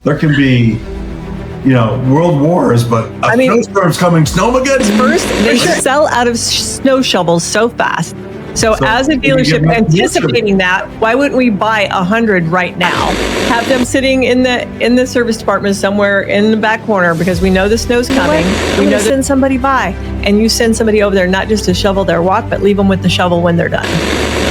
There can be, world wars, but snowstorm's coming. Snowmageddon. First, they sell out of snow shovels so fast. So as a dealership anticipating that, why wouldn't we buy 100 right now? Have them sitting in the service department somewhere in the back corner because we know the snow's coming. We know send somebody by, and you send somebody over there not just to shovel their walk, but leave them with the shovel when they're done.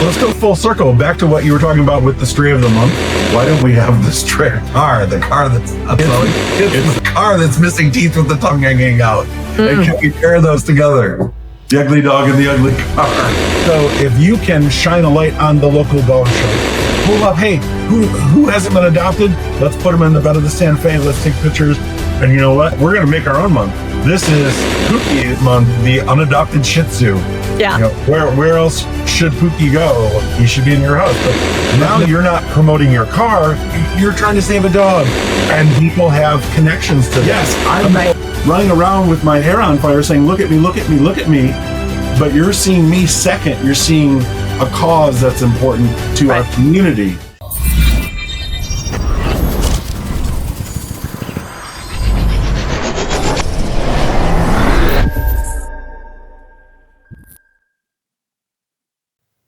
Let's go full circle back to what you were talking about with the stray of the month. Why don't we have the stray car? The car that's it's the car that's missing teeth with the tongue hanging out. And can we pair those together? The ugly dog and the ugly car. So if you can shine a light on the local dog show, pull up, hey, who hasn't been adopted? Let's put them in the bed of the Santa Fe. Let's take pictures. And you know what? We're going to make our own month. This is Pookie month, the unadopted Shih Tzu. Yeah. Where else should Pookie go? He should be in your house. But now you're not promoting your car. You're trying to save a dog. And people have connections to this. I'm running around with my hair on fire saying, look at me, look at me, look at me. But you're seeing me second. You're seeing a cause that's important to our community.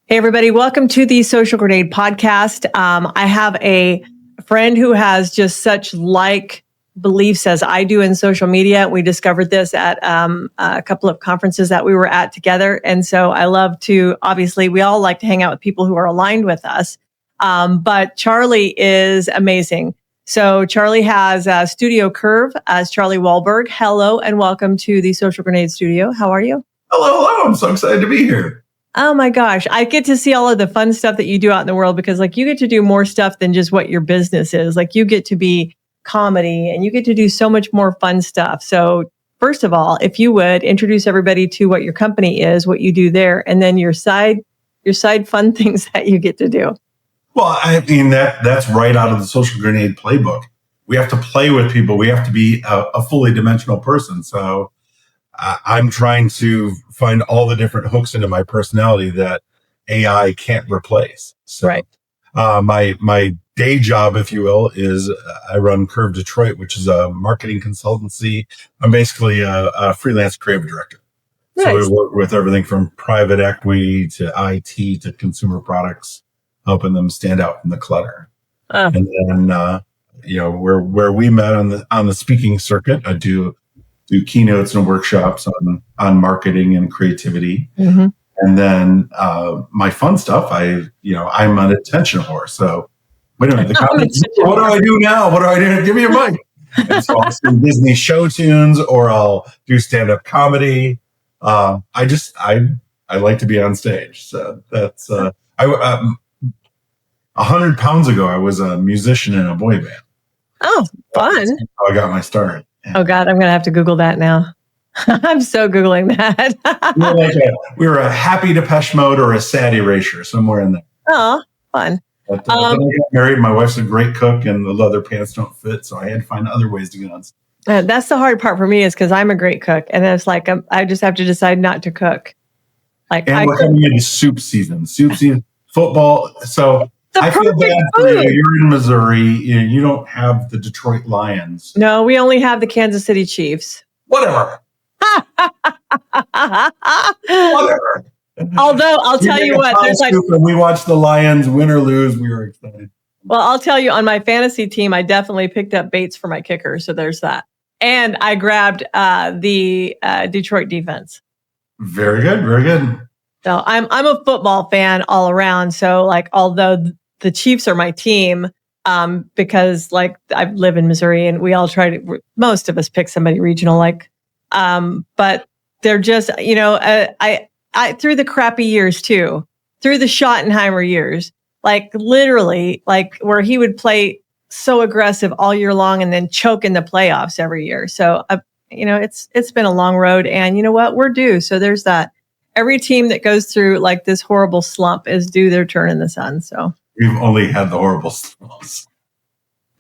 Hey, everybody. Welcome to the Social Grenade podcast. I have a friend who has just such beliefs as I do in social media. We discovered this at a couple of conferences that we were at together. And so I love to, obviously, we all like to hang out with people who are aligned with us. But Charlie is amazing. So Charlie has Studio Curve as Charlie Wolborg. Hello and welcome to the Social Grenade studio. How are you? Hello. I'm so excited to be here. Oh my gosh. I get to see all of the fun stuff that you do out in the world because you get to do more stuff than just what your business is. You get to be comedy and you get to do so much more fun stuff. So first of all, if you would introduce everybody to what your company is, what you do there, and then your side fun things that you get to do. Well, I mean, that's right out of the Social Grenade playbook. We have to play with people. We have to be a fully dimensional person. So I'm trying to find all the different hooks into my personality that AI can't replace. So, right. My day job, if you will, is I run TEDxDetroit, which is a marketing consultancy. I'm basically a freelance creative director. Nice. So we work with everything from private equity to IT to consumer products, helping them stand out from the clutter. And then, where we met on the speaking circuit, I do keynotes and workshops on marketing and creativity. Mm-hmm. And then my fun stuff, I'm an attention whore. So wait a minute, what do I do now? What do I do? Give me a mic. And so I'll sing Disney show tunes or I'll do stand-up comedy. I like to be on stage. So that's 100 pounds ago, I was a musician in a boy band. Oh, fun. That's how I got my start. Yeah. Oh God, I'm going to have to Google that now. I'm so Googling that. we were a happy Depeche Mode or a sad Erasure, somewhere in there. Oh, fun. But then I got married. My wife's a great cook and the leather pants don't fit. So I had to find other ways to get on stage. That's the hard part for me is because I'm a great cook. And it's I just have to decide not to cook. We're coming into soup season, football. So I feel bad for you. You're in Missouri. You don't have the Detroit Lions. No, we only have the Kansas City Chiefs. Whatever. Whatever. Although I'll tell you what, there's when we watched the Lions win or lose, we were excited. Well, I'll tell you, on my fantasy team, I definitely picked up Bates for my kicker. So there's that. And I grabbed the Detroit defense. Very good. Very good. So I'm a football fan all around. So although the Chiefs are my team, because I live in Missouri and we all most of us pick somebody regional, but they're just, I through the crappy years too, through the Schottenheimer years, literally where he would play so aggressive all year long and then choke in the playoffs every year. So, it's been a long road and you know what, we're due. So there's that. Every team that goes through this horrible slump is due their turn in the sun. So we've only had the horrible slumps.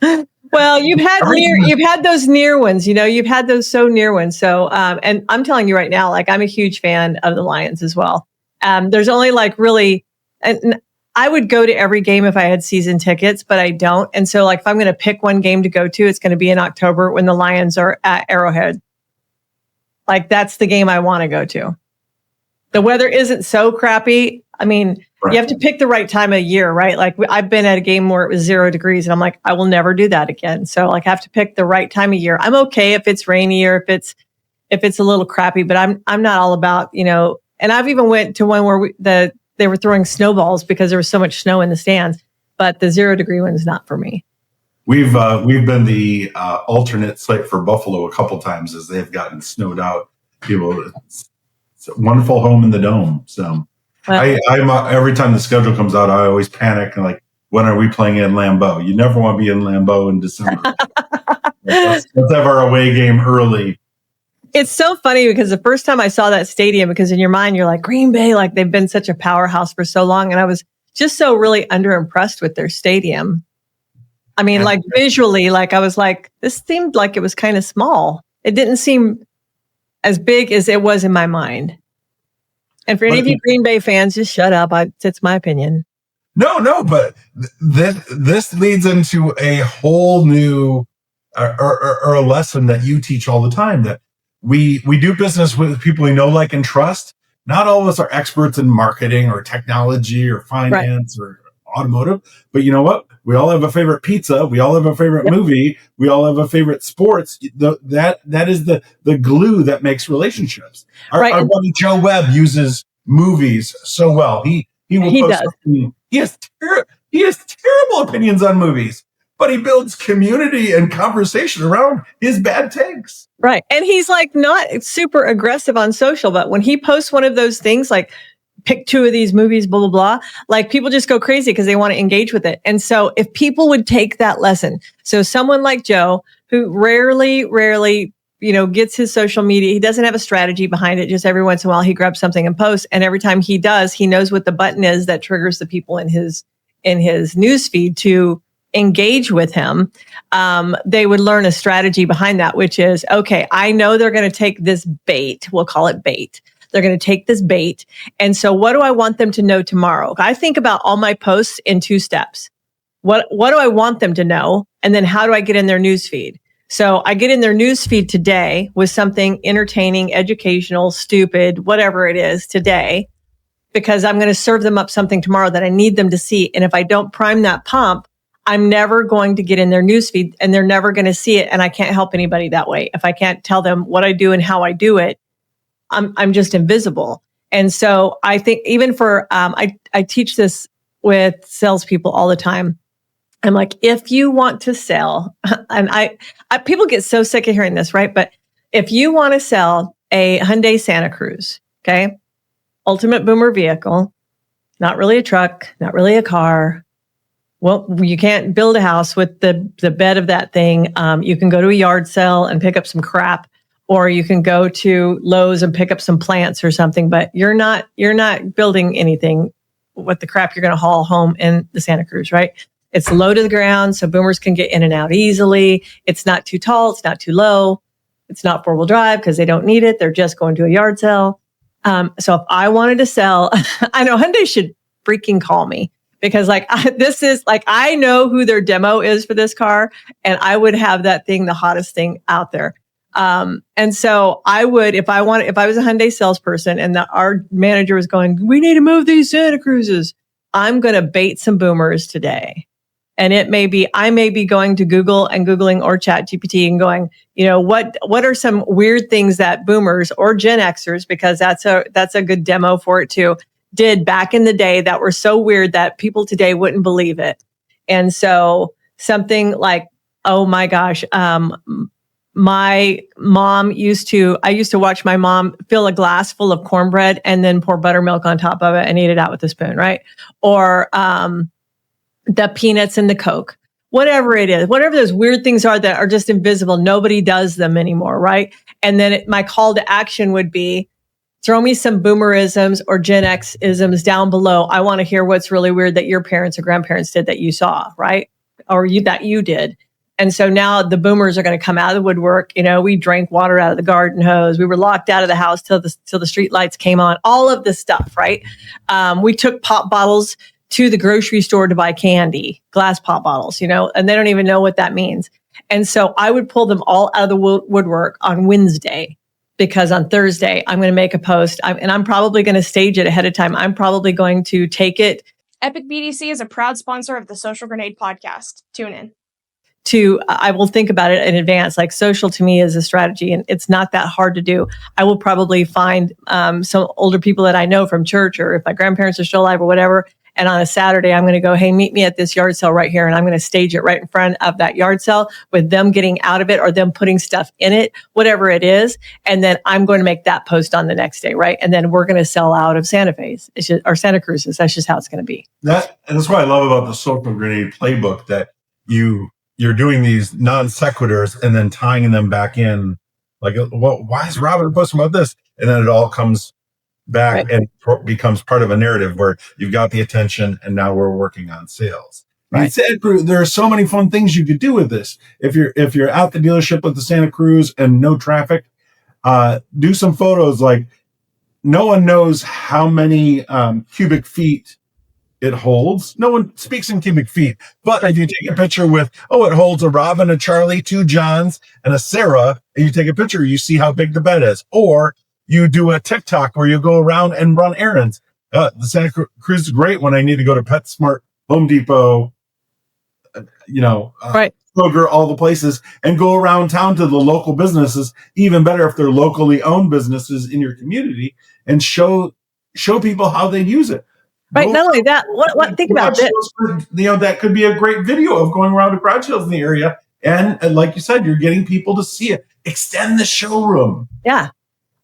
Well, you've had those near ones, you've had those so near ones. So, and I'm telling you right now, I'm a huge fan of the Lions as well. There's only really, and I would go to every game if I had season tickets, but I don't. And so like if I'm going to pick one game to go to, it's going to be in October when the Lions are at Arrowhead. Like that's the game I want to go to. The weather isn't so crappy. I mean, you have to pick the right time of year, right? Like I've been at a game where it was 0 degrees and I'm like, I will never do that again. So like I have to pick the right time of year. I'm okay if it's rainy or if it's a little crappy, but I'm not all about, and I've even went to one where they were throwing snowballs because there was so much snow in the stands, but the 0 degree one is not for me. We've been the alternate site for Buffalo a couple times as they've gotten snowed out. It's a wonderful home in the dome. So I'm every time the schedule comes out, I always panic and like, when are we playing in Lambeau? You never want to be in Lambeau in December. let's have our away game early. It's so funny because the first time I saw that stadium, because in your mind, you're like, Green Bay, like they've been such a powerhouse for so long. And I was just so really underimpressed with their stadium. I mean, like visually, like I was like, this seemed like it was kind of small. It didn't seem as big as it was in my mind. And for any of you Green Bay fans, just shut up. It's my opinion. No, but this leads into a whole new or a lesson that you teach all the time, that we do business with people we know, like, and trust. Not all of us are experts in marketing or technology or finance or automotive, but you know what? We all have a favorite pizza. We all have a favorite movie. We all have a favorite sports. That is the glue that makes relationships. Our buddy Joe Webb uses movies so well. He has terrible opinions on movies, but he builds community and conversation around his bad takes. Right. And he's like not super aggressive on social, but when he posts one of those things, like pick 2 of these movies, blah, blah, blah, like people just go crazy because they want to engage with it. And so if people would take that lesson, so someone like Joe, who rarely, gets his social media, he doesn't have a strategy behind it. Just every once in a while, he grabs something and posts. And every time he does, he knows what the button is that triggers the people in his newsfeed to engage with him. They would learn a strategy behind that, which is, okay, I know they're going to take this bait. We'll call it bait. They're going to take this bait. And so what do I want them to know tomorrow? I think about all my posts in 2 steps. What do I want them to know? And then how do I get in their newsfeed? So I get in their newsfeed today with something entertaining, educational, stupid, whatever it is today, because I'm going to serve them up something tomorrow that I need them to see. And if I don't prime that pump, I'm never going to get in their newsfeed and they're never going to see it. And I can't help anybody that way. If I can't tell them what I do and how I do it, I'm just invisible. And so I think even for, I teach this with salespeople all the time. I'm like, if you want to sell, and I people get so sick of hearing this, right? But if you want to sell a Hyundai Santa Cruz, okay, ultimate boomer vehicle, not really a truck, not really a car. Well, you can't build a house with the bed of that thing. You can go to a yard sale and pick up some crap, or you can go to Lowe's and pick up some plants or something. But you're not building anything with the crap you're going to haul home in the Santa Cruz, right? It's low to the ground, so boomers can get in and out easily. It's not too tall. It's not too low. It's not 4-wheel drive because they don't need it. They're just going to a yard sale. So if I wanted to sell, I know Hyundai should freaking call me, because I know who their demo is for this car, and I would have that thing, the hottest thing out there. And so I would, if I was a Hyundai salesperson and our manager was going, we need to move these Santa Cruzes, I'm going to bait some boomers today. And I may be going to Google and Googling or ChatGPT and going, what are some weird things that boomers or Gen Xers, because that's a good demo for it too, did back in the day that were so weird that people today wouldn't believe it. And so something like, oh my gosh, my mom I used to watch my mom fill a glass full of cornbread and then pour buttermilk on top of it and eat it out with a spoon, right? Or the peanuts and the Coke, whatever it is, whatever those weird things are that are just invisible. Nobody does them anymore, right? And then my call to action would be, throw me some boomerisms or Gen X isms down below. I want to hear what's really weird that your parents or grandparents did that you saw, right? Or that you did. And so now the boomers are going to come out of the woodwork. We drank water out of the garden hose. We were locked out of the house till the street lights came on, all of this stuff, right? We took pop bottles to the grocery store to buy candy, glass pop bottles, and they don't even know what that means. And so I would pull them all out of the woodwork on Wednesday, because on Thursday, I'm going to make a post and I'm probably going to stage it ahead of time. I'm probably going to take it. Epic BDC is a proud sponsor of the Social Grenade podcast. Tune in. I will think about it in advance. Like, social to me is a strategy, and it's not that hard to do. I will probably find some older people that I know from church, or if my grandparents are still alive or whatever. And on a Saturday, I'm going to go, hey, meet me at this yard sale right here. And I'm going to stage it right in front of that yard sale with them getting out of it or them putting stuff in it, whatever it is. And then I'm going to make that post on the next day, right? And then we're going to sell out of Santa Fe's or Santa Cruz's. That's just how it's going to be. And that's what I love about the Social Grenade playbook, that you're doing these non sequiturs and then tying them back in. Like, well, why is Robin posting about this? And then it all comes back and becomes part of a narrative where you've got the attention, and now we're working on sales. Right. There are so many fun things you could do with this. If you're at the dealership with the Santa Cruz and no traffic, do some photos. Like, no one knows how many cubic feet it holds. No one speaks in cubic feet. But if you take a picture with, it holds a Robin, a Charlie, 2 Johns, and a Sarah, and you take a picture, you see how big the bed is. Or you do a TikTok where you go around and run errands. The Santa Cruz is great when I need to go to PetSmart, Home Depot, Kroger, all the places, and go around town to the local businesses. Even better if they're locally owned businesses in your community, and show people how they use it. Right. Not only that, what think about this. That could be a great video of going around to garage sales in the area. And like you said, you're getting people to see it. Extend the showroom. Yeah.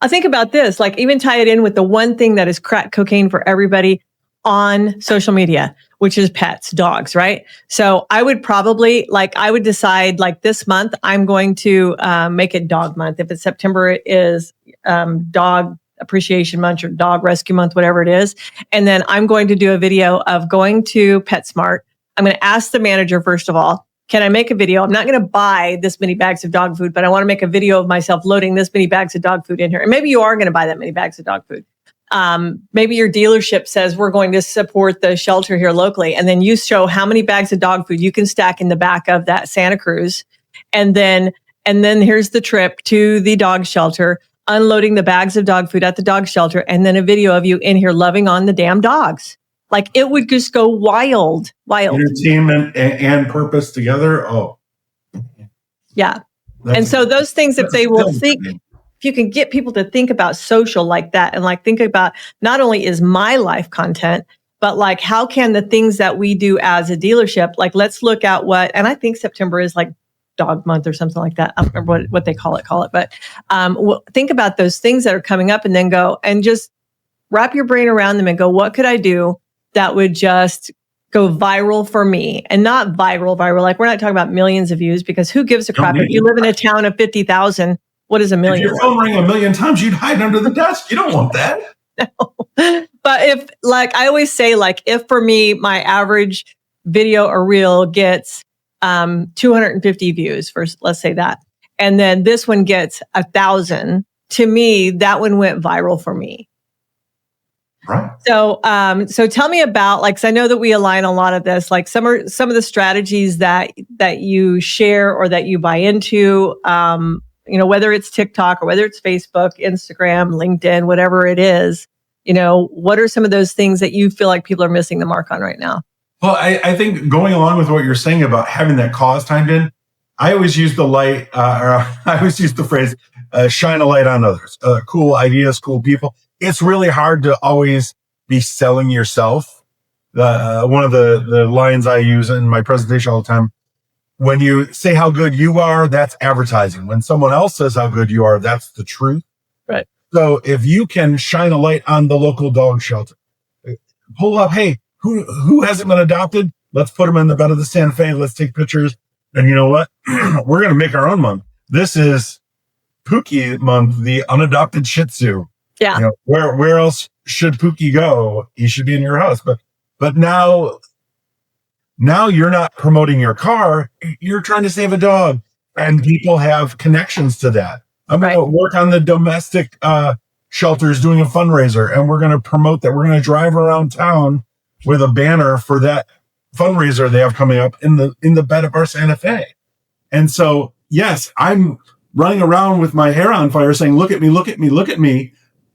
I think about this, like, even tie it in with the one thing that is crack cocaine for everybody on social media, which is pets, dogs, right? So I would probably, I would decide, like, this month, I'm going to make it dog month. If it's September, it is dog appreciation month or dog rescue month, whatever it is. And then I'm going to do a video of going to PetSmart. I'm going to ask the manager, first of all, can I make a video? I'm not going to buy this many bags of dog food, but I want to make a video of myself loading this many bags of dog food in here. And maybe you are going to buy that many bags of dog food. Maybe your dealership says we're going to support the shelter here locally. And then you show how many bags of dog food you can stack in the back of that Santa Cruz. And then here's the trip to the dog shelter, unloading the bags of dog food at the dog shelter. And then a video of you in here loving on the damn dogs. Like, it would just go wild. Entertainment and purpose together. Oh, yeah. And so those things, if they will think, if you can get people to think about social like that, and like think about not only is my life content, but like, how can the things that we do as a dealership, like, let's look at and I think September is like dog month or something like that. I don't remember what they call it, but think about those things that are coming up, and then go and just wrap your brain around them and go, what could I do that would just go viral for me? And not viral. Like, we're not talking about millions of views, because who gives a crap? If you live in a town of 50,000, what is a million? If your phone rang 1,000,000 times, you'd hide under the desk. You don't want that. No. But if, like, I always say, like, if for me, my average video or reel gets 250 views, let's say that, and then this one gets 1,000, to me, that one went viral for me. Right. So tell me about, like, 'cause I know that we align a lot of this, like some of the strategies that you share or that you buy into, whether it's TikTok or whether it's Facebook, Instagram, LinkedIn, whatever it is, what are some of those things that you feel like people are missing the mark on right now? Well, I think going along with what you're saying about having that cause timed in, I always use the light, or I always use the phrase, shine a light on others, cool ideas, cool people. It's really hard to always be selling yourself. One of the lines I use in my presentation all the time, when you say how good you are, that's advertising. When someone else says how good you are, that's the truth. Right. So if you can shine a light on the local dog shelter, pull up, hey, who hasn't been adopted? Let's put them in the bed of the Santa Fe. Let's take pictures. And you know what? We're going to make our own month. This is Pookie month, the unadopted Shih Tzu. Yeah. Where else should Pookie go? He should be in your house. But now you're not promoting your car. You're trying to save a dog, and people have connections to that. I'm going to work on the domestic shelters doing a fundraiser, and we're going to promote that. We're going to drive around town with a banner for that fundraiser they have coming up in the bed of our Santa Fe. And so, yes, I'm running around with my hair on fire saying, look at me, look at me, look at me.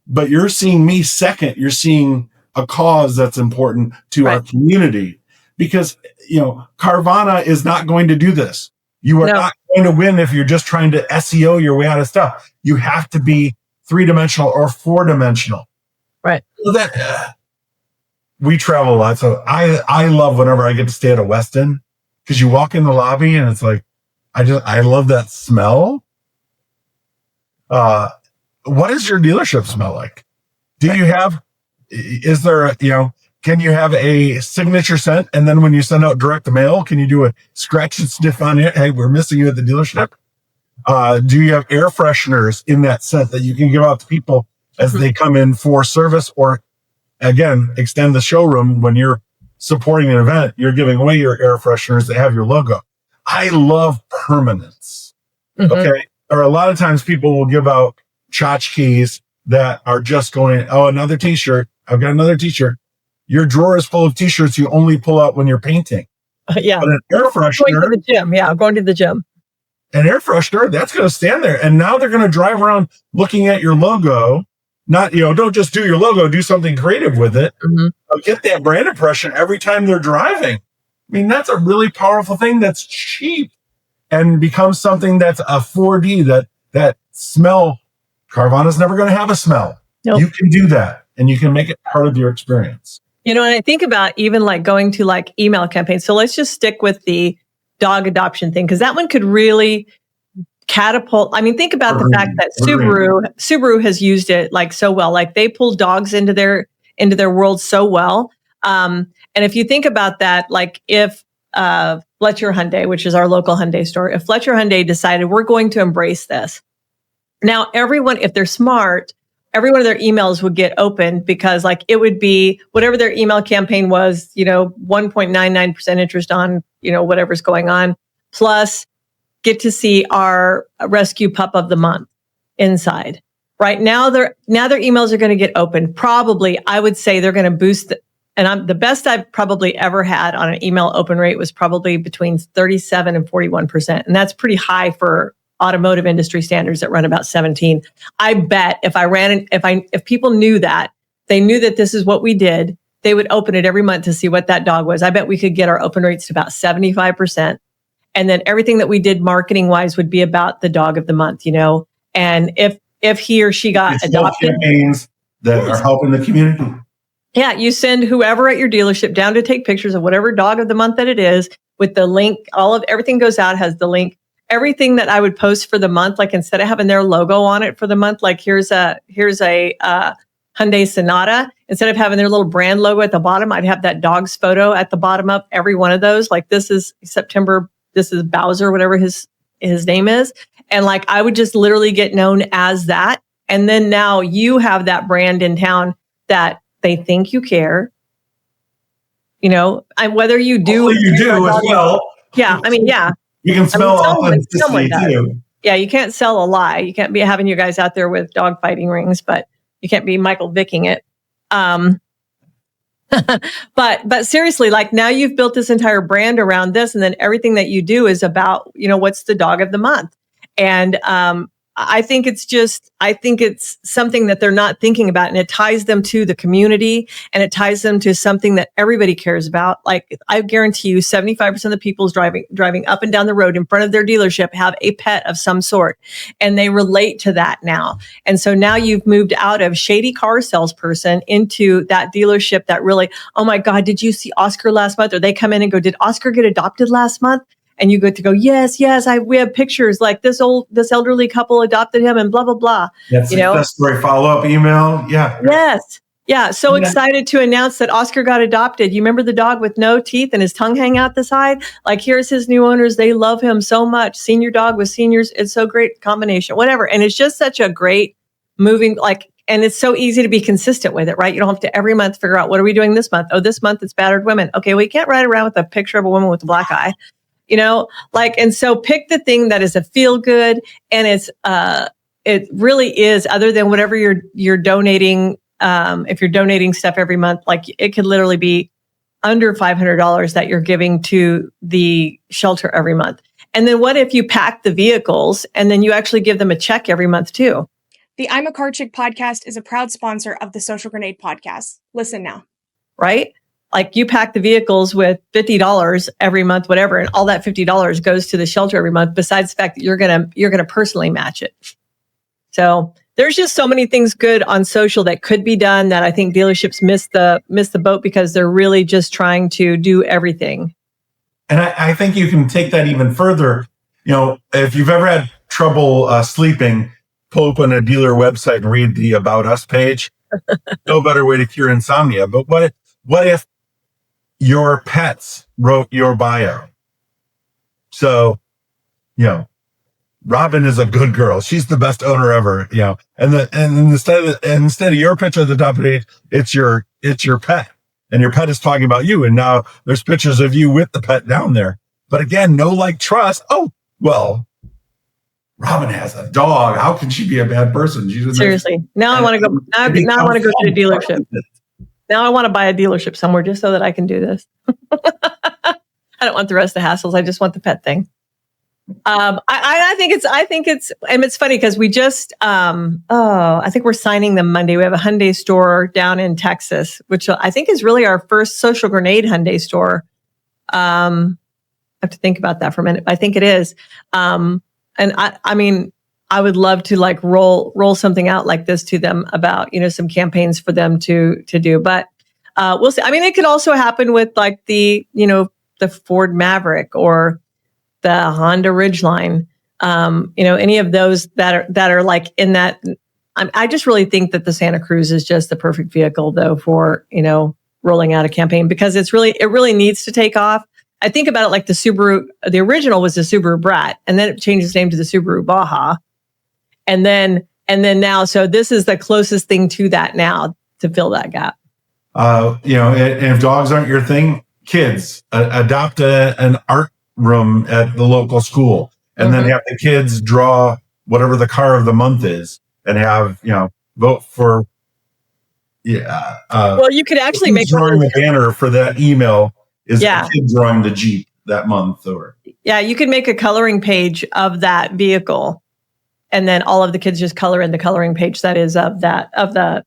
But you're seeing me second. You're seeing a cause that's important to our community, because, Carvana is not going to do this. You are not going to win if you're just trying to SEO your way out of stuff. You have to be 3-dimensional or 4-dimensional. Right. So that we travel a lot. So I love whenever I get to stay at a Westin, because you walk in the lobby and it's like, I love that smell. What does your dealership smell like? Do you have, is there, can you have a signature scent? And then when you send out direct mail, can you do a scratch and sniff on it? Hey, we're missing you at the dealership. Do you have air fresheners in that scent that you can give out to people as they come in for service? Or again, extend the showroom when you're supporting an event, you're giving away your air fresheners that have your logo. I love permanence. Okay. Or a lot of times people will give out tchotchkes that are just going, oh, another t-shirt. I've got another t-shirt. Your drawer is full of t-shirts you only pull out when you're painting. Yeah. But an air freshener. Going to the gym. Yeah. Going to the gym. An air freshener, that's going to stand there. And now they're going to drive around looking at your logo. Not, don't just do your logo, do something creative with it. Get that brand impression every time they're driving. I mean, that's a really powerful thing that's cheap and becomes something that's a 4D, that smell. Carvana's never going to have a smell. Nope. You can do that, and you can make it part of your experience. And I think about even like going to like email campaigns. So let's just stick with the dog adoption thing, because that one could really catapult. I mean, think about the fact that Subaru has used it like so well. Like they pull dogs into their world so well. And if you think about that, like if Fletcher Hyundai, which is our local Hyundai store, if Fletcher Hyundai decided we're going to embrace this, now everyone, if they're smart, every one of their emails would get opened, because like it would be whatever their email campaign was, 1.99% interest on, whatever's going on, plus get to see our rescue pup of the month inside. Right now, their emails are going to get opened. Probably, I would say they're going to boost. The best I've probably ever had on an email open rate was probably between 37 and 41%. And that's pretty high for automotive industry standards that run about 17. I bet if people knew that, they knew that this is what we did, they would open it every month to see what that dog was. I bet we could get our open rates to about 75%. And then everything that we did marketing wise would be about the dog of the month, and if he or she got adopted. Campaigns that are helping the community. Yeah, you send whoever at your dealership down to take pictures of whatever dog of the month that it is with the link. Everything goes out, has the link. Everything that I would post for the month, like instead of having their logo on it for the month, like here's a Hyundai Sonata. Instead of having their little brand logo at the bottom, I'd have that dog's photo at the bottom of every one of those. Like this is September, this is Bowser, whatever his name is. And like I would just literally get known as that. And then now you have that brand in town that they think you care. Whether you do. Hopefully you do as well. Yeah. I mean, yeah. You can smell authenticity too. Yeah, you can't sell a lie. You can't be having you guys out there with dog fighting rings, but you can't be Michael Vicking it. But seriously, like now you've built this entire brand around this, and then everything that you do is about, what's the dog of the month. And I think it's something that they're not thinking about, and it ties them to the community, and it ties them to something that everybody cares about. Like I guarantee you 75% of the people driving up and down the road in front of their dealership have a pet of some sort, and they relate to that now. And so now you've moved out of shady car salesperson into that dealership that really, oh my God, did you see Oscar last month? Or they come in and go, did Oscar get adopted last month? And you get to go, yes, we have pictures like this elderly couple adopted him and blah, blah, blah. That's success story follow-up email. Yeah. Yes. Yeah. So excited to announce that Oscar got adopted. You remember the dog with no teeth and his tongue hang out the side? Like here's his new owners. They love him so much. Senior dog with seniors. It's so great combination, whatever. And it's just such a great moving, and it's so easy to be consistent with it, right? You don't have to every month figure out, what are we doing this month? Oh, this month it's battered women. Okay. Well, you can't ride around with a picture of a woman with a black eye. And so pick the thing that is a feel good, and it really is, other than whatever you're donating. If you're donating stuff every month, like it could literally be under $500 that you're giving to the shelter every month? And then what if you pack the vehicles and then you actually give them a check every month too? The I'm a Car Chick podcast is a proud sponsor of the Social Grenade podcast. Listen now. Right? Like you pack the vehicles with $50 every month, whatever, and all that $50 goes to the shelter every month, besides the fact that you're gonna personally match it. So there's just so many things good on social that could be done that I think dealerships miss the boat because they're really just trying to do everything. And I think you can take that even further. If you've ever had trouble sleeping, pull open a dealer website and read the About Us page. No better way to cure insomnia. But what if your pets wrote your bio? So, Robin is a good girl. She's the best owner ever. And instead of your picture at the top of the page, it's your pet, and your pet is talking about you. And now there's pictures of you with the pet down there. But again, no like trust. Oh, well, Robin has a dog. How can she be a bad person? Seriously. Now I want to go. Now I want to go to the dealership. Now I want to buy a dealership somewhere just so that I can do this. I don't want the rest of the hassles. I just want the pet thing. I think it's, and it's funny because we just, I think we're signing them Monday. We have a Hyundai store down in Texas, which I think is really our first Social Grenade Hyundai store. I have to think about that for a minute. I think it is. And I mean, I would love to like roll something out like this to them about, some campaigns for them to do, but, we'll see. I mean, it could also happen with like the Ford Maverick or the Honda Ridgeline, any of those that are like in that. I just really think that the Santa Cruz is just the perfect vehicle though for, rolling out a campaign because it really needs to take off. I think about it like the Subaru, the original was the Subaru Brat, and then it changed its name to the Subaru Baja. And then now, so this is the closest thing to that now to fill that gap. And if dogs aren't your thing, kids, adopt an art room at the local school, and then have the kids draw whatever the car of the month is, and have vote for. Well, you could actually make drawing the banner for that email is the kid drawing the Jeep that month, or you could make a coloring page of that vehicle, and then all of the kids just color in the coloring page that is of the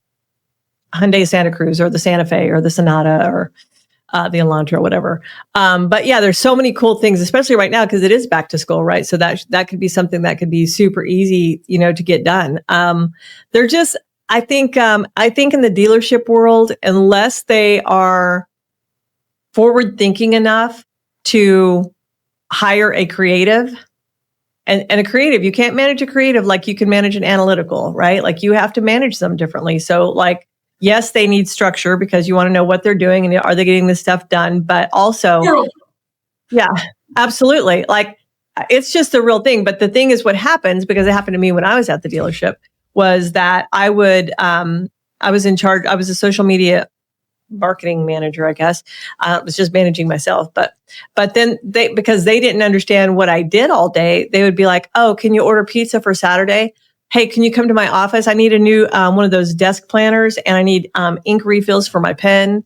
Hyundai Santa Cruz or the Santa Fe or the Sonata or the Elantra or whatever. But yeah, there's so many cool things, especially right now, because it is back to school, right? So that could be something that could be super easy, to get done. They're just, I think in the dealership world, unless they are forward thinking enough to hire a creative, and a creative, you can't manage a creative like you can manage an analytical, right? Like you have to manage them differently. So like, yes, they need structure because you want to know what they're doing and are they getting this stuff done? But also, yeah, absolutely. Like it's just a real thing. But the thing is what happens, because it happened to me when I was at the dealership, was that I was in charge. I was a social media marketing manager, I guess. I was just managing myself. But then because they didn't understand what I did all day, they would be like, oh, can you order pizza for Saturday? Hey, can you come to my office? I need a new one of those desk planners, and I need ink refills for my pen.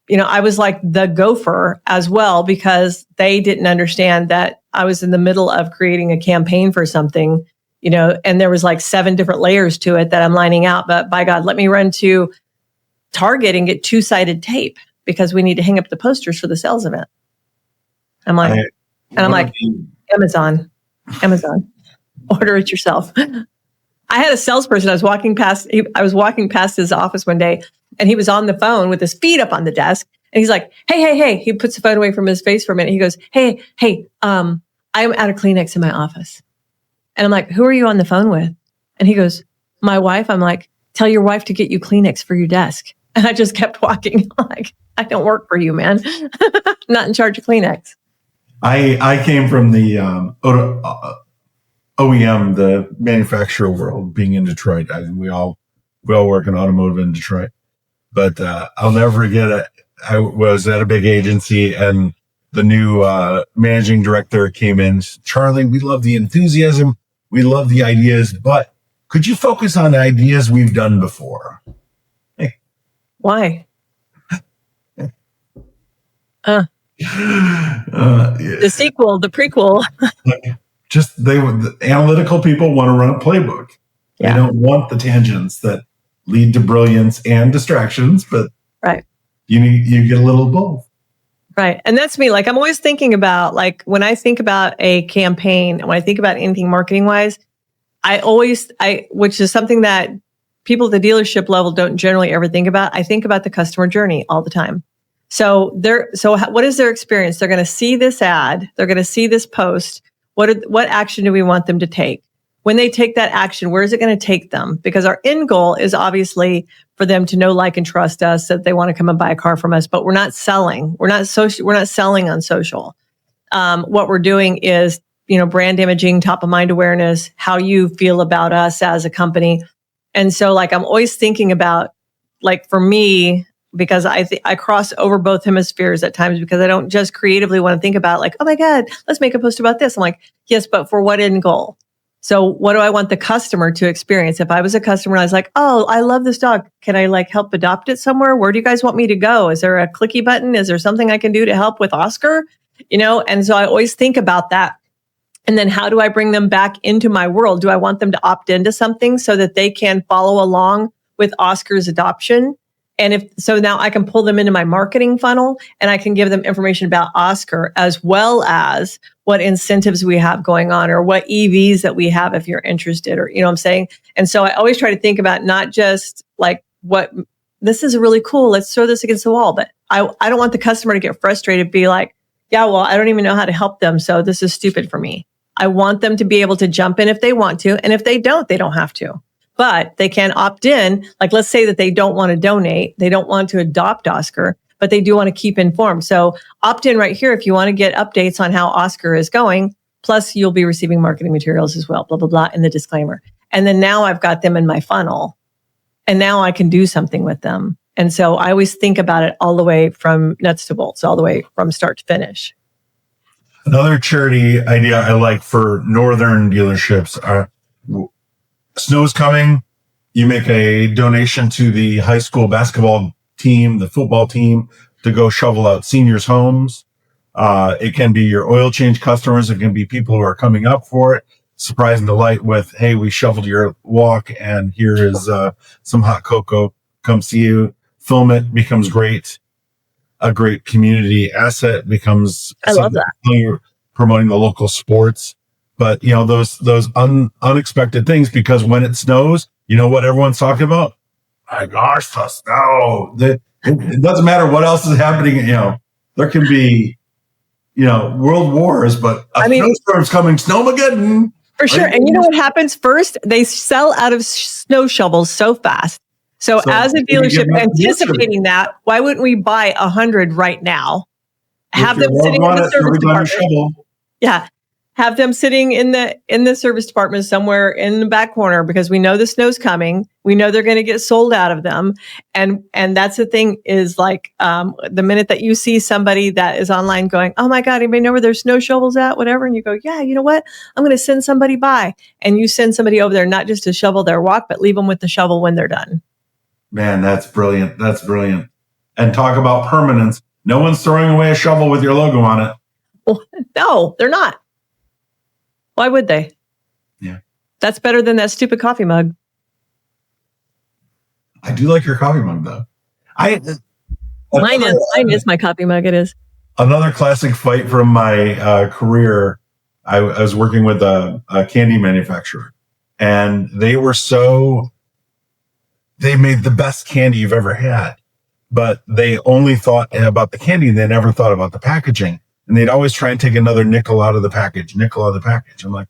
I was like the gopher as well because they didn't understand that I was in the middle of creating a campaign for something, and there was like 7 different layers to it that I'm lining out. But by God, let me run to Target and get 2-sided tape because we need to hang up the posters for the sales event. I'm like, Amazon. Order it yourself. I had a salesperson. I was walking past his office one day, and he was on the phone with his feet up on the desk, and he's like, "Hey!" He puts the phone away from his face for a minute. He goes, "Hey, I'm out of Kleenex in my office," and I'm like, "Who are you on the phone with?" And he goes, "My wife." I'm like, "Tell your wife to get you Kleenex for your desk." And I just kept walking. Like, I don't work for you, man. Not in charge of Kleenex. I came from the OEM, the manufacturer world, being in Detroit. We all work in automotive in Detroit. But I'll never forget it. I was at a big agency, and the new managing director came in. Charlie, we love the enthusiasm. We love the ideas, but could you focus on ideas we've done before? Why? The sequel, the prequel. The analytical people want to run a playbook. They don't want the tangents that lead to brilliance and distractions, but right. You get a little of both. Right. And that's me. Like, I'm always thinking about, like, when I think about a campaign, when I think about anything marketing wise, which is something that people at the dealership level don't generally ever think about. I think about the customer journey all the time. So what is their experience? They're going to see this ad. They're going to see this post. What action do we want them to take? When they take that action, where is it going to take them? Because our end goal is obviously for them to know, like, and trust us, that they want to come and buy a car from us, but we're not selling. We're not selling on social. What we're doing is, brand imaging, top of mind awareness, how you feel about us as a company. And so, like, I'm always thinking about, like, for me, because I cross over both hemispheres at times, because I don't just creatively want to think about, like, oh my God, let's make a post about this. I'm like, yes, but for what end goal? So what do I want the customer to experience? If I was a customer and I was like, oh, I love this dog. Can I, like, help adopt it somewhere? Where do you guys want me to go? Is there a clicky button? Is there something I can do to help with Oscar? And so I always think about that. And then how do I bring them back into my world? Do I want them to opt into something so that they can follow along with Oscar's adoption? And now I can pull them into my marketing funnel, and I can give them information about Oscar, as well as what incentives we have going on, or what EVs that we have if you're interested, or, what I'm saying? And so I always try to think about not just like, this is really cool, let's throw this against the wall. But I don't want the customer to get frustrated, be like, yeah, well, I don't even know how to help them, so this is stupid for me. I want them to be able to jump in if they want to. And if they don't have to. But they can opt in. Like, let's say that they don't want to donate. They don't want to adopt Oscar, but they do want to keep informed. So opt in right here if you want to get updates on how Oscar is going. Plus, you'll be receiving marketing materials as well, blah, blah, blah, in the disclaimer. And then now I've got them in my funnel. And now I can do something with them. And so I always think about it all the way from nuts to bolts, all the way from start to finish. Another charity idea I like for northern dealerships are, snow's coming. You make a donation to the high school basketball team, the football team, to go shovel out seniors' homes. It can be your oil change customers. It can be people who are coming up for it. Surprise and delight with, hey, we shoveled your walk, and here is some hot cocoa. Come see you. Film it. Becomes great. A great community asset. Becomes. I love that. You're promoting the local sports. But, those unexpected things, because when it snows, you know what everyone's talking about? My gosh, the snow. It doesn't matter what else is happening. There can be, world wars, but snowstorm's coming, snowmageddon. For sure. And you know what happens first? They sell out of snow shovels so fast. So as a dealership anticipating that, why wouldn't we buy 100 right now? Have them sitting in the service department. Yeah. Have them sitting in the service department somewhere in the back corner, because we know the snow's coming. We know they're going to get sold out of them. And that's the thing, is like, the minute that you see somebody that is online going, oh my God, anybody know where their snow shovels at, whatever. And you go, yeah, you know what? I'm going to send somebody by. And you send somebody over there, not just to shovel their walk, but leave them with the shovel when they're done. Man, that's brilliant. That's brilliant. And talk about permanence. No one's throwing away a shovel with your logo on it. Well, no, they're not. Why would they? Yeah. That's better than that stupid coffee mug. I do like your coffee mug, though. Mine is my coffee mug. It is. Another classic fight from my career. I was working with a candy manufacturer, and they made the best candy you've ever had, but they only thought about the candy. They never thought about the packaging. And they'd always try and take another nickel out of the package. I'm like,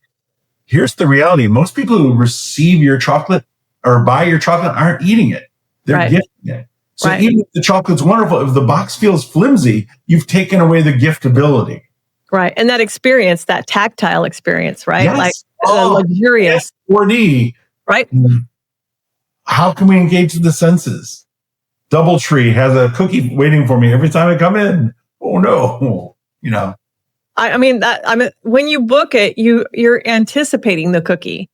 here's the reality. Most people who receive your chocolate or buy your chocolate aren't eating it. They're gifting it. So even if the chocolate's wonderful, if the box feels flimsy, you've taken away the giftability. Right. And that experience, that tactile experience, right? Yes. Like luxurious. 4D. Right. How can we engage the senses? Doubletree has a cookie waiting for me every time I come in. Oh no. When you book it, you're anticipating the cookie,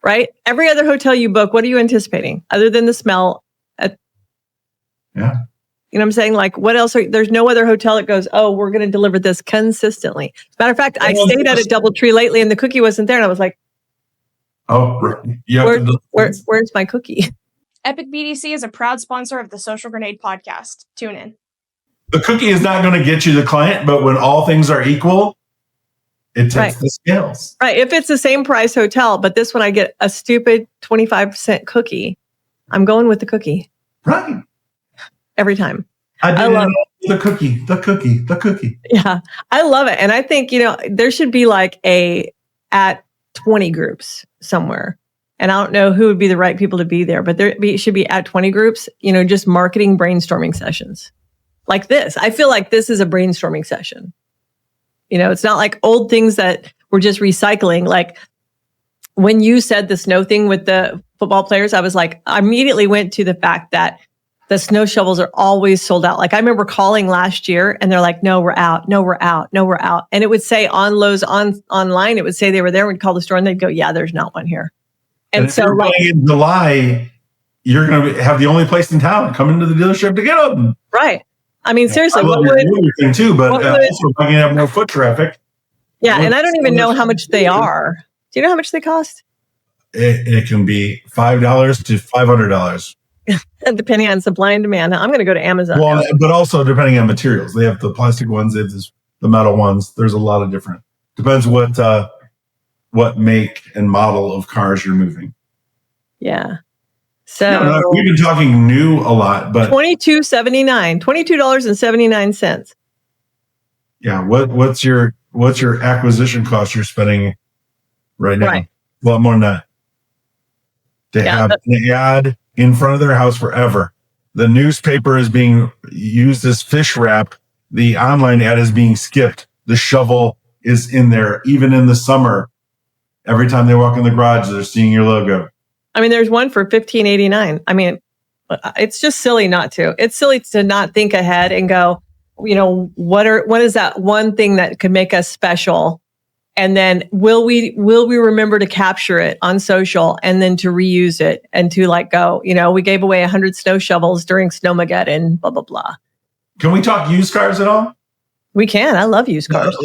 right? Every other hotel you book, what are you anticipating other than the smell? You know what I'm saying? Like, what else? There's no other hotel that goes, oh, we're going to deliver this consistently. As a matter of fact, I stayed at a DoubleTree lately and the cookie wasn't there. And I was like, oh, right. Where's my cookie? Epic BDC is a proud sponsor of the Social Grenade podcast. Tune in. The cookie is not going to get you the client, but when all things are equal, it takes the scales. Right. If it's the same price hotel, but this one I get a stupid 25% cookie, I'm going with the cookie. Right. Every time. I love the cookie. Yeah. I love it. And I think, there should be like at 20 groups somewhere. And I don't know who would be the right people to be there, but should be at 20 groups, just marketing brainstorming sessions like this. I feel like this is a brainstorming session. It's not like old things that we're just recycling. Like when you said the snow thing with the football players, I immediately went to the fact that the snow shovels are always sold out. Like I remember calling last year and they're like, no, we're out. No, we're out. No, we're out. And it would say on Lowe's online, it would say they were there. We'd call the store and they'd go, yeah, there's not one here. And so in July, you're going to have the only place in town come into the dealership to get them. Right. I mean, seriously, I love your thing too, but also going to have more foot traffic. Yeah. And I don't even know how much they are. Do you know how much they cost? It can be $5 to $500. Depending on supply and demand. I'm going to go to Amazon. Well, but also depending on materials. They have the plastic ones, they have the metal ones. There's a lot of different. Depends what make and model of cars you're moving. Yeah. So we've been talking new a lot, but $22.79. Yeah. What's your acquisition cost you're spending right now? Right. A lot more than that. They have an ad in front of their house forever. The newspaper is being used as fish wrap. The online ad is being skipped. The shovel is in there, even in the summer. Every time they walk in the garage, they're seeing your logo. I mean, there's one for $15.89. I mean, it's just silly not to. It's silly to not think ahead and go, what is that one thing that could make us special? And then will we remember to capture it on social and then to reuse it and to go, we gave away 100 snow shovels during Snowmageddon, blah, blah, blah. Can we talk used cars at all? We can. I love used cars.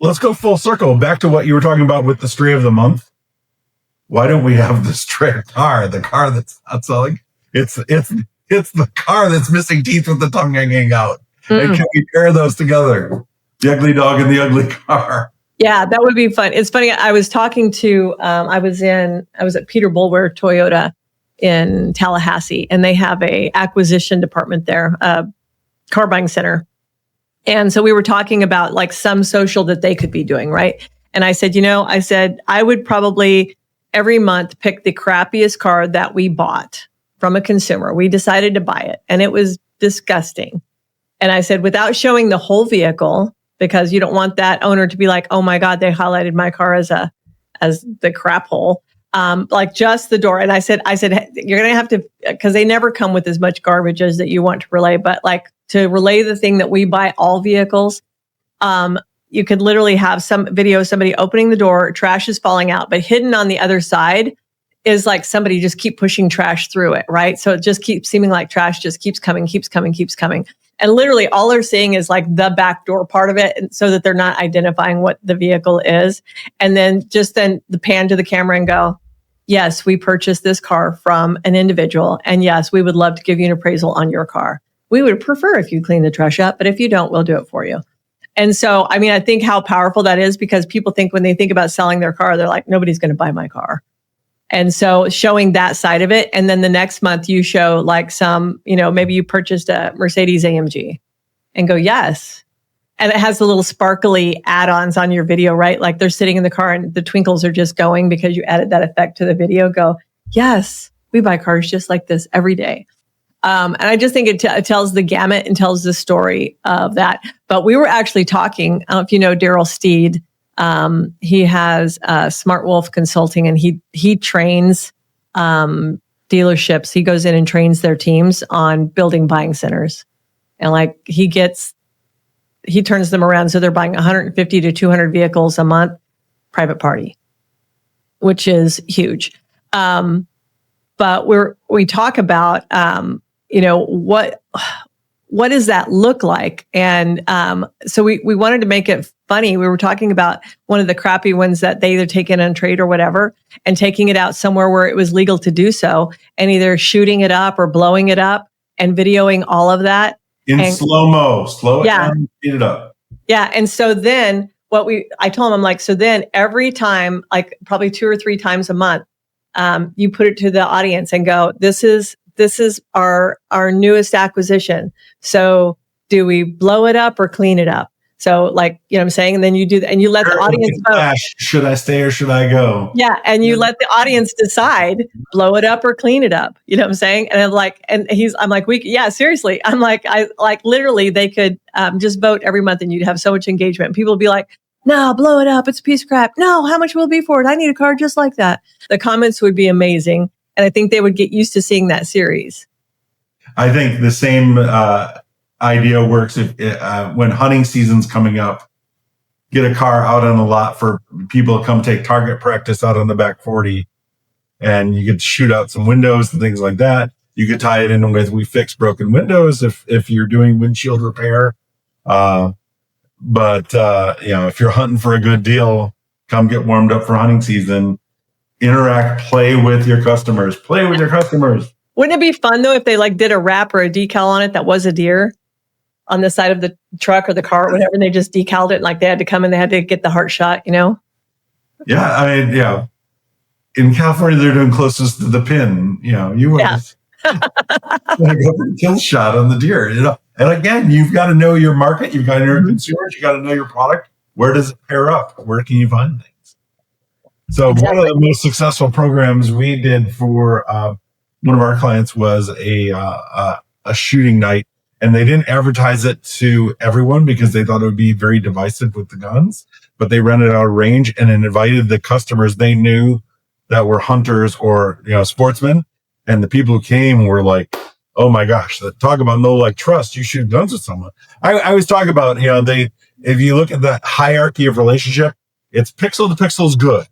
Let's go full circle back to what you were talking about with the stray of the month. Why don't we have the stray car, the car that's not selling? It's the car that's missing teeth with the tongue hanging out. And can we pair those together? The ugly dog and the ugly car. Yeah, that would be fun. It's funny. I was talking to, I was at Peter Boulware Toyota in Tallahassee, and they have a acquisition department there, car buying center. And so we were talking about some social that they could be doing, right? And I said, I would probably every month pick the crappiest car that we bought from a consumer. We decided to buy it, and it was disgusting. And I said, without showing the whole vehicle, because you don't want that owner to be like, oh my God, they highlighted my car as the crap hole. Just the door. And I said, you're going to have to, because they never come with as much garbage as that you want to relay, but to relay the thing that we buy all vehicles, you could literally have some video of somebody opening the door, trash is falling out, but hidden on the other side is somebody just keep pushing trash through it, right? So it just keeps seeming like trash just keeps coming. And literally all they're seeing is the back door part of it, so that they're not identifying what the vehicle is. And then the pan to the camera and go, yes, we purchased this car from an individual. And yes, we would love to give you an appraisal on your car. We would prefer if you clean the trash up, but if you don't, we'll do it for you. And so, I mean, I think how powerful that is, because people think when they think about selling their car, they're like, nobody's going to buy my car. And so showing that side of it. And then the next month you show some, maybe you purchased a Mercedes AMG and go, yes. And it has the little sparkly add-ons on your video, right? They're sitting in the car and the twinkles are just going because you added that effect to the video. Go, yes, we buy cars just like this every day. And I just think it tells the gamut and tells the story of that. But we were actually talking, I don't know if you know Daryl Steed. He has Smart Wolf Consulting, and he trains dealerships. He goes in and trains their teams on building buying centers, and he turns them around so they're buying 150 to 200 vehicles a month, private party, which is huge. But we talk about what does that look like? And so we wanted to make it funny. We were talking about one of the crappy ones that they either take in on trade or whatever, and taking it out somewhere where it was legal to do so, and either shooting it up or blowing it up and videoing all of that. In slow-mo, slow it down, speed it up. Yeah. And so then I told him, I'm like, so then every time, like probably 2 or 3 times a month, you put it to the audience and go, this is our newest acquisition. So do we blow it up or clean it up? So like, you know what I'm saying? And then you do that and you let the audience vote. Should I stay or should I go? Yeah. And you let the audience decide, blow it up or clean it up. You know what I'm saying? And I'm like, seriously. I'm like, literally they could just vote every month and you'd have so much engagement. And people would be like, no, blow it up. It's a piece of crap. No, how much will it be for it? I need a car just like that. The comments would be amazing. And I think they would get used to seeing that series. I think the same idea works if when hunting season's coming up, get a car out on the lot for people to come take target practice out on the back 40. And you could shoot out some windows and things like that. You could tie it in with we fix broken windows if you're doing windshield repair. But if you're hunting for a good deal, come get warmed up for hunting season. Interact, play with your customers. Wouldn't it be fun though if they like did a wrap or a decal on it that was a deer on the side of the truck or the car or whatever, and they just decaled it, and like they had to come and they had to get the heart shot, you know? Yeah, I mean, yeah. In California, they're doing closest to the pin. You know, you want to go for a kill shot on the deer. You know, and again, you've got to know your market. You've got to know your consumers. You got to know your product. Where does it pair up? Where can you find things? So one of the most successful programs we did for one of our clients was a shooting night, and they didn't advertise it to everyone because they thought it would be very divisive with the guns. But they rented out a range and then invited the customers they knew that were hunters or sportsmen, and the people who came were like, "Oh my gosh, talk about no like trust. You shoot guns with someone." I always talk about if you look at the hierarchy of relationship, it's pixel to pixel is good.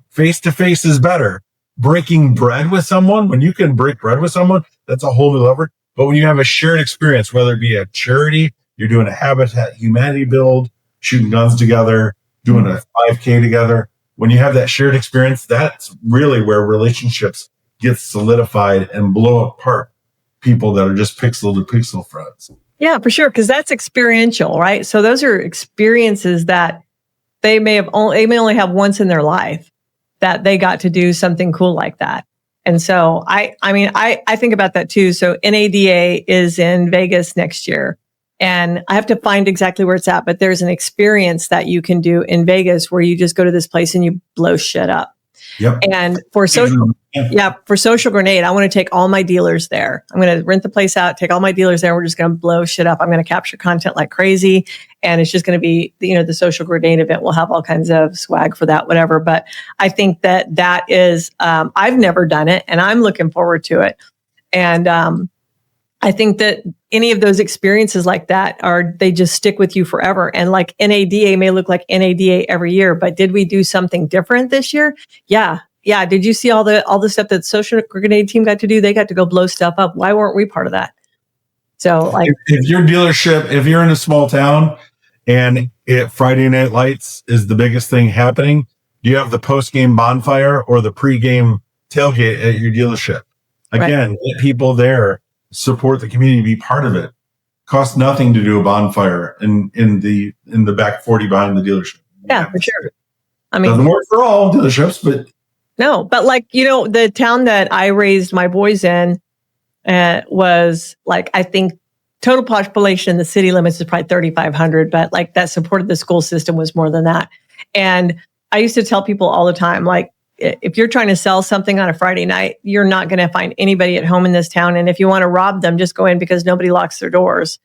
Face to face is better. Breaking bread with someone, when you can break bread with someone, that's a whole new level. But when you have a shared experience, whether it be a charity, you're doing a Habitat Humanity build, shooting guns together, doing a 5K together, when you have that shared experience, that's really where relationships get solidified and blow apart people that are just pixel to pixel friends. Yeah, for sure. Because that's experiential, right? So those are experiences that they may only have once in their life that they got to do something cool like that. And so I think about that too. So NADA is in Vegas next year, and I have to find exactly where it's at, but there's an experience that you can do in Vegas where you just go to this place and you blow shit up. Yep. And for Social Grenade, I want to take all my dealers there. I'm going to rent the place out, take all my dealers there. We're just going to blow shit up. I'm going to capture content like crazy. And it's just going to be, the Social Grenade event. We'll have all kinds of swag for that, whatever. But I think that is, I've never done it and I'm looking forward to it. And I think that any of those experiences like that they just stick with you forever. And like NADA may look like NADA every year, but did we do something different this year? Yeah. Yeah. Did you see all the stuff that Social Grenade team got to do? They got to go blow stuff up. Why weren't we part of that? So like if your dealership, if you're in a small town and Friday Night Lights is the biggest thing happening, do you have the post-game bonfire or the pre-game tailgate at your dealership? Again, get people there. Support the community, be part of it. Costs nothing to do a bonfire in the back 40 behind the dealership. Yeah, for sure. I mean, doesn't work for all dealerships, but no. But like the town that I raised my boys in was like, I think total population in the city limits is probably 3,500, but like that supported the school system was more than that. And I used to tell people all the time, like, if you're trying to sell something on a Friday night, you're not going to find anybody at home in this town. And if you want to rob them, just go in because nobody locks their doors,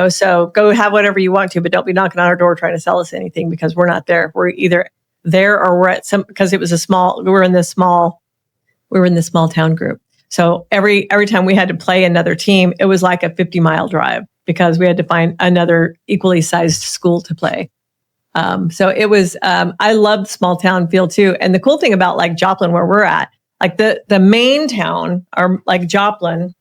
so go have whatever you want to, but don't be knocking on our door trying to sell us anything because we're not there. We're either there or we're at because it was we were in this small town group. So every time we had to play another team, it was like a 50-mile drive because we had to find another equally sized school to play. So it was, I loved small town feel too. And the cool thing about like Joplin, where we're at, like the main town or like Joplin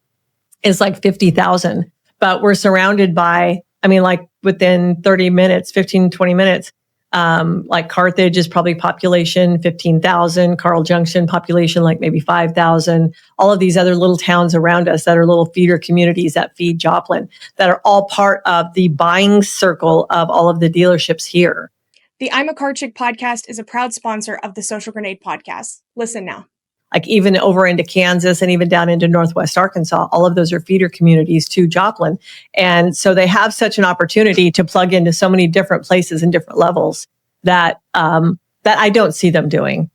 is like 50,000, but we're surrounded by, I mean, like within 30 minutes, 15, 20 minutes, like Carthage is probably population 15,000, Carl Junction population like maybe 5,000. All of these other little towns around us that are little feeder communities that feed Joplin, that are all part of the buying circle of all of the dealerships here. The I'm a Car Chick podcast is a proud sponsor of the Social Grenade podcast. Listen now. Like even over into Kansas and even down into Northwest Arkansas, all of those are feeder communities to Joplin. And so they have such an opportunity to plug into so many different places and different levels that that I don't see them doing.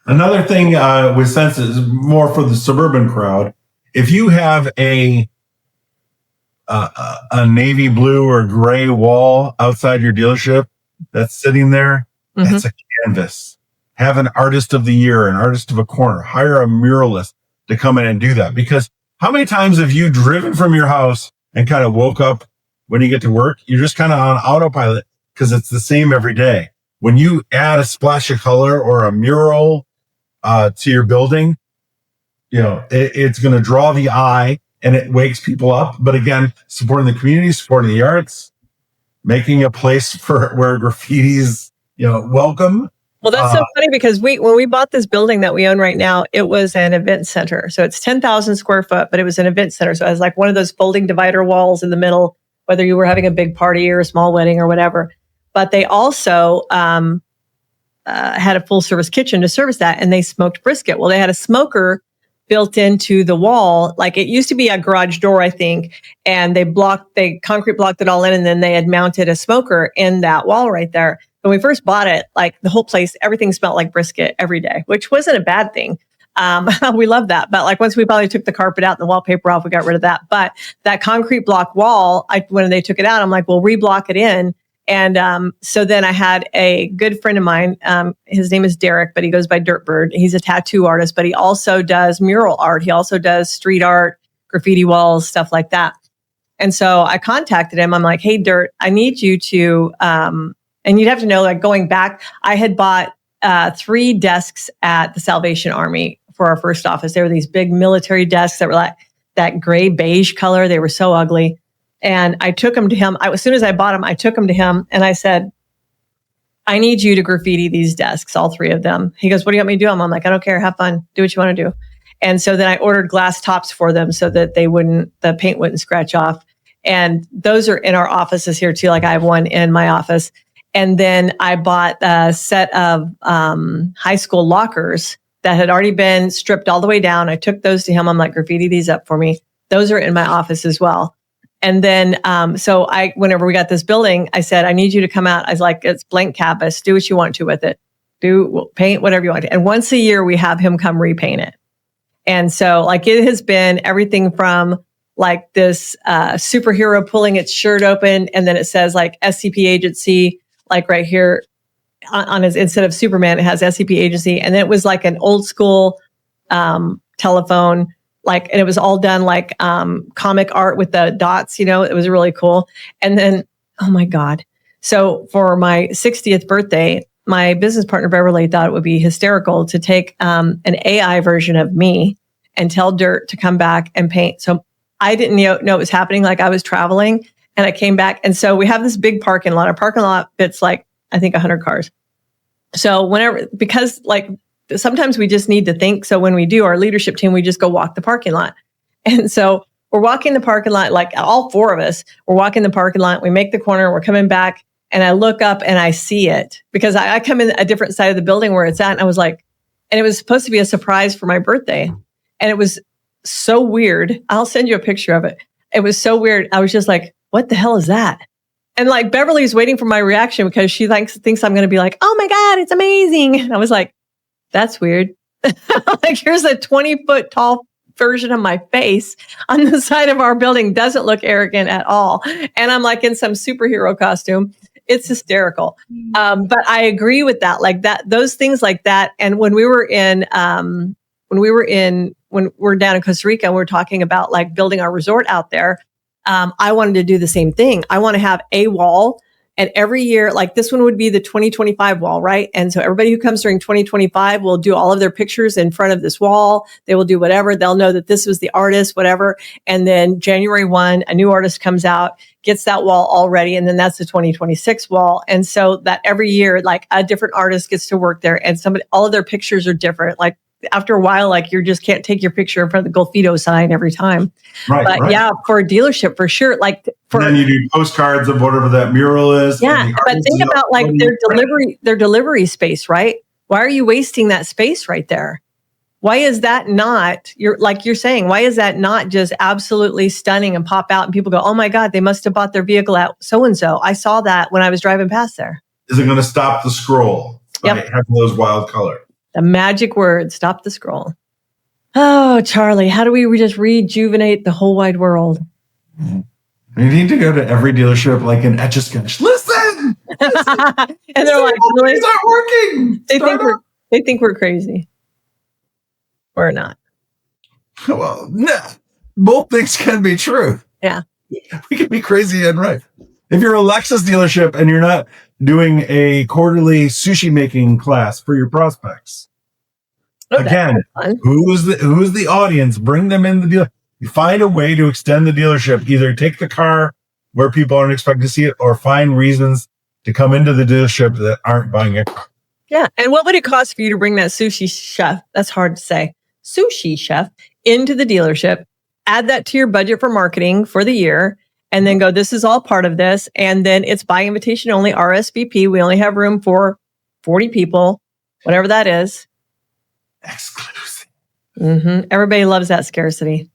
Another thing with Sense is more for the suburban crowd. If you have a navy blue or gray wall outside your dealership that's sitting there, that's a canvas. Have an artist of the year, an artist of a corner, hire a muralist to come in and do that. Because how many times have you driven from your house and kind of woke up when you get to work? You're just kind of on autopilot because it's the same every day. When you add a splash of color or a mural to your building, you know, it's going to draw the eye and it wakes people up. But again, supporting the community, supporting the arts, making a place for where graffiti's, you know, welcome. Well, that's so funny because when we bought this building that we own right now, it was an event center. So it's 10,000 square foot, but it was an event center. So it has like one of those folding divider walls in the middle, whether you were having a big party or a small wedding or whatever. But they also had a full service kitchen to service that, and they smoked brisket. Well, they had a smoker built into the wall. Like it used to be a garage door, I think, and they concrete blocked it all in, and then they had mounted a smoker in that wall right there. When we first bought it, like the whole place, everything smelled like brisket every day, which wasn't a bad thing. We loved that. But like once we probably took the carpet out and the wallpaper off, we got rid of that. But that concrete block wall, when they took it out, I'm like, well, reblock it in. And so then I had a good friend of mine. His name is Derek, but he goes by Dirtbird. He's a tattoo artist, but he also does mural art. He also does street art, graffiti walls, stuff like that. And so I contacted him. I'm like, hey, Dirt, I need you to... and you'd have to know, like going back, I had bought 3 desks at the Salvation Army for our first office. They were these big military desks that were like that gray beige color. They were so ugly. And I took them to him. As soon as I bought them, I took them to him and I said, I need you to graffiti these desks, all 3 of them. He goes, what do you want me to do? I'm like, I don't care. Have fun. Do what you want to do. And so then I ordered glass tops for them so that the paint wouldn't scratch off. And those are in our offices here too. Like I have one in my office. And then I bought a set of high school lockers that had already been stripped all the way down. I took those to him. I'm like, graffiti these up for me. Those are in my office as well. And then, whenever we got this building, I said, I need you to come out. I was like, it's blank canvas. Do what you want to with it. Paint whatever you want to. And once a year, we have him come repaint it. And so like it has been everything from like this superhero pulling its shirt open. And then it says like SCP agency. Like right here on his, instead of Superman, it has SCP agency. And then it was like an old school telephone, and it was all done like comic art with the dots, it was really cool. And then, oh my God. So for my 60th birthday, my business partner, Beverly, thought it would be hysterical to take an AI version of me and tell Dirt to come back and paint. So I didn't know it was happening. Like I was traveling. And I came back. And so we have this big parking lot. Our parking lot fits like, I think 100 cars. So because like sometimes we just need to think. So when we do our leadership team, we just go walk the parking lot. And so we're walking the parking lot, like all 4 of us, we're walking the parking lot. We make the corner, we're coming back and I look up and I see it because I come in a different side of the building where it's at. And I was like, and it was supposed to be a surprise for my birthday. And it was so weird. I'll send you a picture of it. It was so weird. I was just like, what the hell is that? And like Beverly's waiting for my reaction because she thinks I'm going to be like, oh my God, it's amazing. And I was like, that's weird. Like here's a 20-foot tall version of my face on the side of our building. Doesn't look arrogant at all. And I'm like in some superhero costume. It's hysterical. But I agree with that. Like that, those things like that. And when we're down in Costa Rica and we're talking about like building our resort out there, I wanted to do the same thing. I want to have a wall And every year, like this one would be the 2025 wall, right? And so everybody who comes during 2025 will do all of their pictures in front of this wall. They will do whatever. They'll know that this was the artist, whatever. And then January 1, a new artist comes out, gets that wall all ready. And then that's the 2026 wall. And so that every year, like a different artist gets to work there and all of their pictures are different. Like after a while, like you just can't take your picture in front of the Golfito sign every time. But yeah, for a dealership, for sure. Like and then you do postcards of whatever that mural is. Yeah, but think about like their delivery space, right? Why are you wasting that space right there? Why is that not, you're saying, why is that not just absolutely stunning and pop out and people go, oh my God, they must have bought their vehicle at so-and-so. I saw that when I was driving past there. Is it going to stop the scroll? Yep. Right? Having those wild colors. The magic word, stop the scroll. Oh, Charlie, how do we just rejuvenate the whole wide world? You need to go to every dealership like an Etch-a-Sketch. Listen! And they're like, really? These aren't working. They think we're crazy. We're not. Well, no. Both things can be true. Yeah. We can be crazy and right. If you're a Lexus dealership and you're not doing a quarterly sushi making class for your prospects, again, who's the audience? Bring them in the deal. You find a way to extend the dealership. Either take the car where people aren't expecting to see it, or find reasons to come into the dealership that aren't buying a car. Yeah. And what would it cost for you to bring that sushi chef? That's hard to say. Sushi chef into the dealership, add that to your budget for marketing for the year, and then go, this is all part of this. And then it's by invitation only, RSVP. We only have room for 40 people, whatever that is. Exclusive. Everybody loves that scarcity.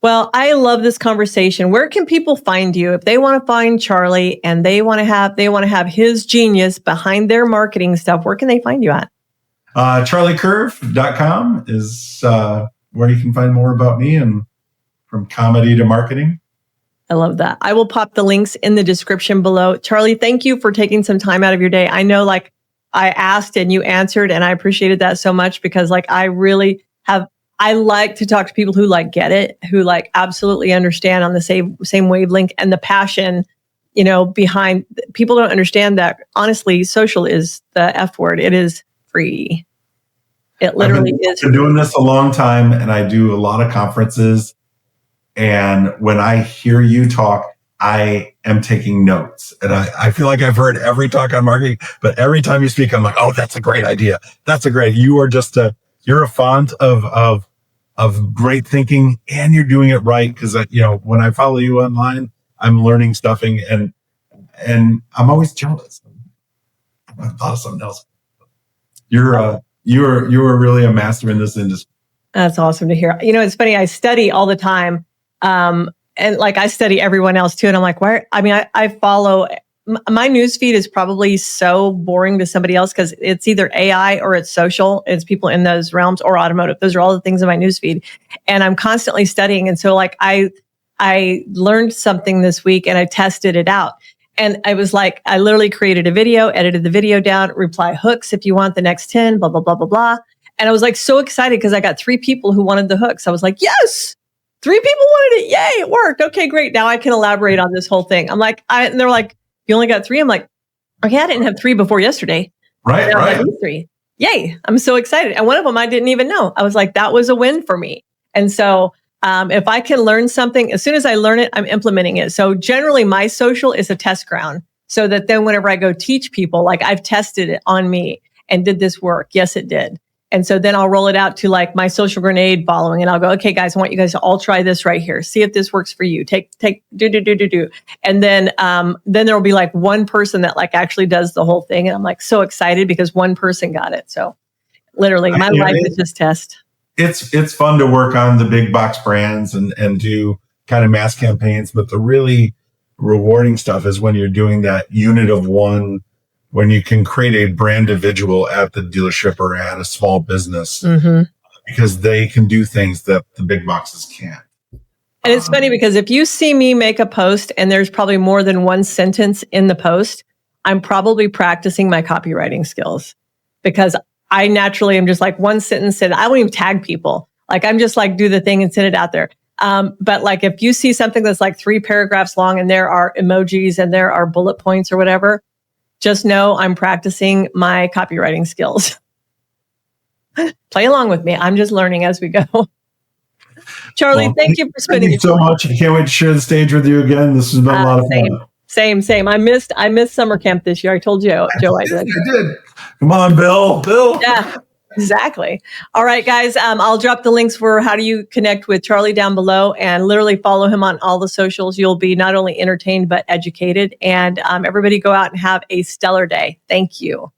Well, I love this conversation. Where can people find you if they want to find Charlie and they want to have his genius behind their marketing stuff? Where can they find you at? CharlieCurve.com is where you can find more about me, and from comedy to marketing. I love that. I will pop the links in the description below. Charlie, thank you for taking some time out of your day. I know like I asked and you answered, and I appreciated that so much because like I like to talk to people who like get it, who like absolutely understand on the same wavelength, and the passion, behind. People don't understand that honestly, social is the F word. It is free. It literally is. I've been doing this a long time, and I do a lot of conferences. And when I hear you talk, I am taking notes. And I feel like I've heard every talk on marketing, but every time you speak, I'm like, oh, that's a great idea. You are just you're a font of great thinking, and you're doing it right. Cause when I follow you online, I'm learning stuffing, and I'm always jealous. I thought of something else. You're really a master in this industry. That's awesome to hear. It's funny. I study all the time. And like I study everyone else too. And I'm like, why? I mean, I follow, my newsfeed is probably so boring to somebody else because it's either AI or it's social. It's people in those realms, or automotive. Those are all the things in my newsfeed. And I'm constantly studying. And so like I learned something this week and I tested it out. And I was like, I literally created a video, edited the video down, reply hooks if you want the next 10, blah, blah, blah, blah, blah. And I was like so excited because I got 3 people who wanted the hooks. I was like, yes, 3 people wanted it. Yay, it worked. Okay, great. Now I can elaborate on this whole thing. I'm like, and they're like, you only got 3? I'm like, okay, I didn't have 3 before yesterday. Right. I have 3. Yay. I'm so excited. And one of them I didn't even know. I was like, that was a win for me. And so if I can learn something, as soon as I learn it, I'm implementing it. So generally my social is a test ground so that then whenever I go teach people, like I've tested it on me and did this work. Yes, it did. And so then I'll roll it out to like my social grenade following, and I'll go, okay, guys, I want you guys to all try this right here. See if this works for you. Do. And then there'll be like one person that like actually does the whole thing. And I'm like so excited because one person got it. So literally my life is just test. It's fun to work on the big box brands and do kind of mass campaigns, but the really rewarding stuff is when you're doing that unit of one, when you can create a brand individual at the dealership or at a small business, because they can do things that the big boxes can't. And it's funny because if you see me make a post and there's probably more than one sentence in the post, I'm probably practicing my copywriting skills, because I naturally am just like one sentence and I won't even tag people. Like I'm just like do the thing and send it out there. But like if you see something that's like 3 paragraphs long and there are emojis and there are bullet points or whatever, just know I'm practicing my copywriting skills. Play along with me. I'm just learning as we go. Charlie, thank you for spending. Thank you so much. I can't wait to share the stage with you again. This has been a lot of fun. Same. I missed summer camp this year. I told you, Joe, I did. You did. Come on, Bill. Yeah, exactly. All right, guys. I'll drop the links for how do you connect with Charlie down below, and literally follow him on all the socials. You'll be not only entertained, but educated. And everybody go out and have a stellar day. Thank you.